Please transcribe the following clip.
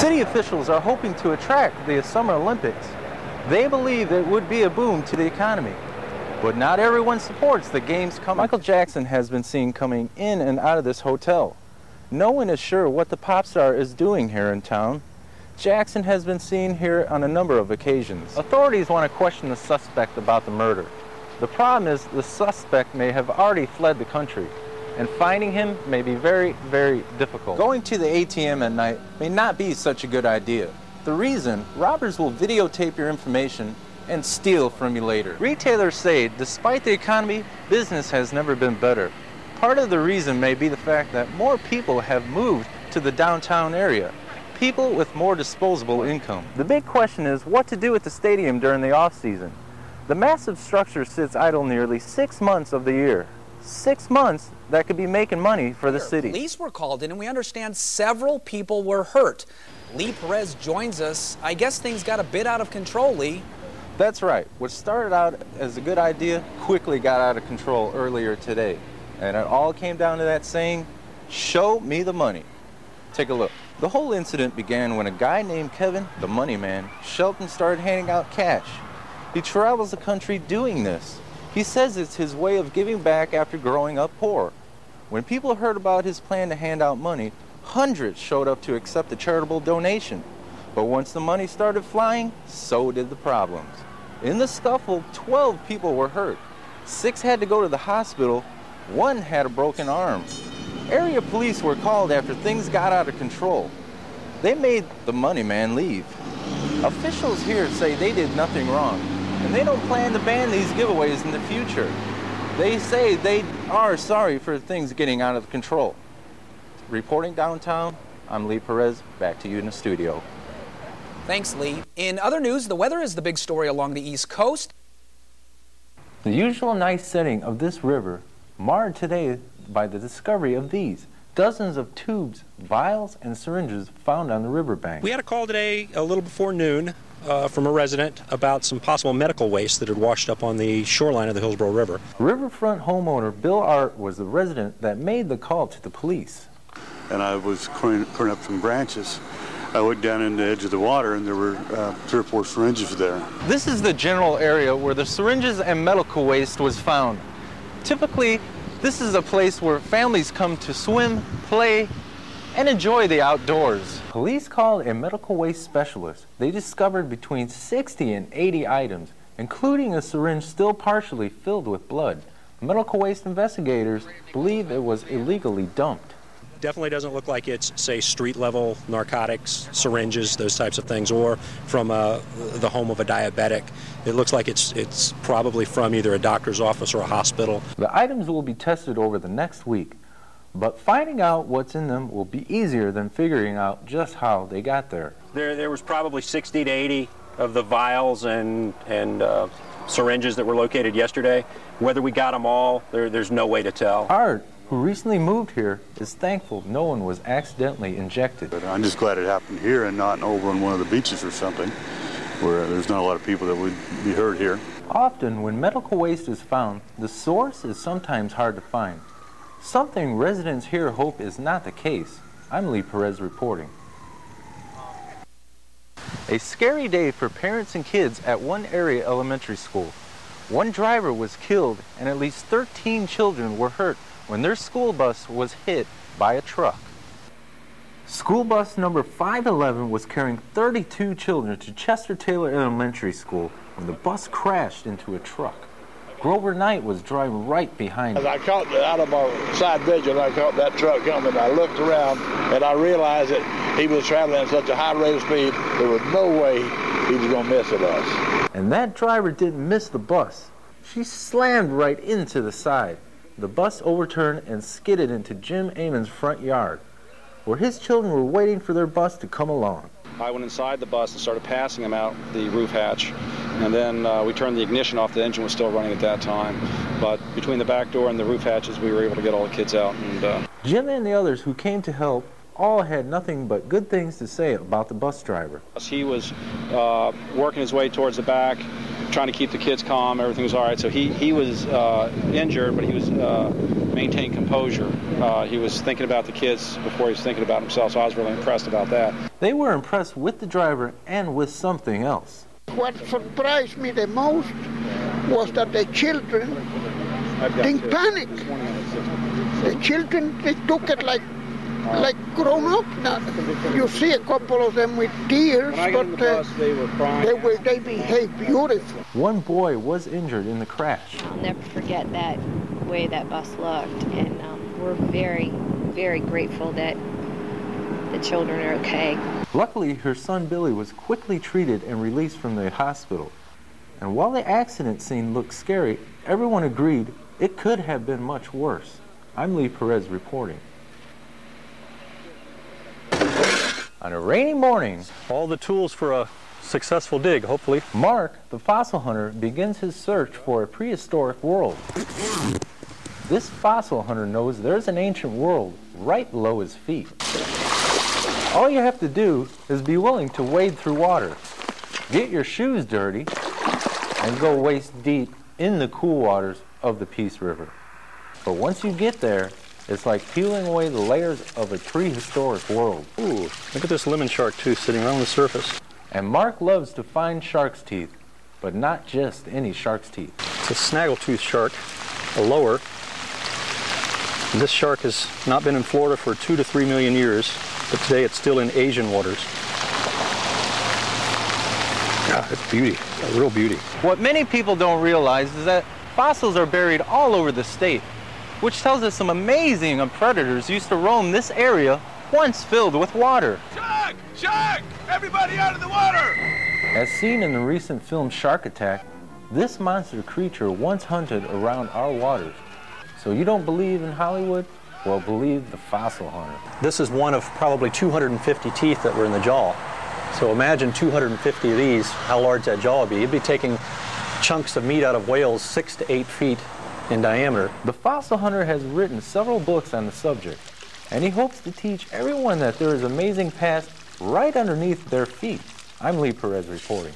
City officials are hoping to attract the Summer Olympics. They believe it would be a boom to the economy. But not everyone supports the games coming. Michael Jackson has been seen coming in and out of this hotel. No one is sure what the pop star is doing here in town. Jackson has been seen here on a number of occasions. Authorities want to question the suspect about the murder. The problem is the suspect may have already fled the country, and finding him may be very, very difficult. Going to the ATM at night may not be such a good idea. The reason, robbers will videotape your information and steal from you later. Retailers say, despite the economy, business has never been better. Part of the reason may be the fact that more people have moved to the downtown area, people with more disposable income. The big question is what to do with the stadium during the off-season. The massive structure sits idle nearly 6 months of the year. 6 months that could be making money for the city. Police were called in, and we understand several people were hurt. Lee Perez joins us. I guess things got a bit out of control, Lee. That's right. What started out as a good idea quickly got out of control earlier today. And it all came down to that saying, show me the money. Take a look. The whole incident began when a guy named Kevin, the money man, Shelton started handing out cash. He travels the country doing this. He says it's his way of giving back after growing up poor. When people heard about his plan to hand out money, hundreds showed up to accept a charitable donation. But once the money started flying, so did the problems. In the scuffle, 12 people were hurt. 6 had to go to the hospital. 1 had a broken arm. Area police were called after things got out of control. They made the money man leave. Officials here say they did nothing wrong, and they don't plan to ban these giveaways in the future. They say they are sorry for things getting out of control. Reporting downtown, I'm Lee Perez. Back to you in the studio. Thanks, Lee. In other news, the weather is the big story along the East Coast. The usual nice setting of this river marred today by the discovery of these dozens of tubes, vials, and syringes found on the riverbank. We had a call today a little before noon from a resident about some possible medical waste that had washed up on the shoreline of the Hillsborough River. Riverfront homeowner Bill Art was the resident that made the call to the police. And I was clearing up some branches. I looked down in the edge of the water, and there were 3 or 4 syringes there. This is the general area where the syringes and medical waste was found. Typically, this is a place where families come to swim, play, and enjoy the outdoors. Police called a medical waste specialist. They discovered between 60 and 80 items, including a syringe still partially filled with blood. Medical waste investigators believe it was illegally dumped. Definitely doesn't look like it's, say, street-level narcotics, syringes, those types of things, or from the home of a diabetic. It looks like it's probably from either a doctor's office or a hospital. The items will be tested over the next week, but finding out what's in them will be easier than figuring out just how they got there. There was probably 60 to 80 of the vials and syringes that were located yesterday. Whether we got them all, there's no way to tell. Art, who recently moved here, is thankful no one was accidentally injected. But I'm just glad it happened here and not over on one of the beaches or something, where there's not a lot of people that would be hurt here. Often, when medical waste is found, the source is sometimes hard to find. Something residents here hope is not the case. I'm Lee Perez reporting. A scary day for parents and kids at one area elementary school. One driver was killed and at least 13 children were hurt when their school bus was hit by a truck. School bus number 511 was carrying 32 children to Chester Taylor Elementary School when the bus crashed into a truck. Grover Knight was driving right behind him. As I caught out of our side vision, I caught that truck coming. I looked around and I realized that he was traveling at such a high rate of speed, there was no way he was going to miss at us. And that driver didn't miss the bus. She slammed right into the side. The bus overturned and skidded into Jim Amon's front yard, where his children were waiting for their bus to come along. I went inside the bus and started passing them out the roof hatch, and then we turned the ignition off. The engine was still running at that time, but between the back door and the roof hatches, we were able to get all the kids out. And Jim and the others who came to help all had nothing but good things to say about the bus driver. he was working his way towards the back, trying to keep the kids calm. Everything was all right. So he was injured, but he was maintained composure. He was thinking about the kids before he was thinking about himself, so I was really impressed about that. They were impressed with the driver and with something else. What surprised me the most was that the children didn't panic. The children, they took it like grown up. Now, you see a couple of them with tears, but they were crying. they behaved beautiful. One boy was injured in the crash. I'll never forget that way that bus looked, and we're very, very grateful that the children are okay. Luckily, her son Billy was quickly treated and released from the hospital. And while the accident scene looked scary, everyone agreed it could have been much worse. I'm Lee Perez reporting. On a rainy morning, all the tools for a successful dig, hopefully. Mark, the fossil hunter, begins his search for a prehistoric world. This fossil hunter knows there's an ancient world right below his feet. All you have to do is be willing to wade through water, get your shoes dirty, and go waist deep in the cool waters of the Peace River. But once you get there, it's like peeling away the layers of a prehistoric world. Ooh, look at this lemon shark tooth sitting right on the surface. And Mark loves to find shark's teeth, but not just any shark's teeth. It's a snaggletooth shark, a lower. And this shark has not been in Florida for 2 to 3 million years, but today it's still in Asian waters. God, it's beauty, a real beauty. What many people don't realize is that fossils are buried all over the state, which tells us some amazing predators used to roam this area once filled with water. Shark! Shark! Everybody out of the water! As seen in the recent film Shark Attack, this monster creature once hunted around our waters. So you don't believe in Hollywood? Well, believe the fossil hunter. This is one of probably 250 teeth that were in the jaw. So imagine 250 of these, how large that jaw would be. You'd be taking chunks of meat out of whales 6 to 8 feet in diameter. The fossil hunter has written several books on the subject, and he hopes to teach everyone that there is amazing past right underneath their feet. I'm Lee Perez reporting.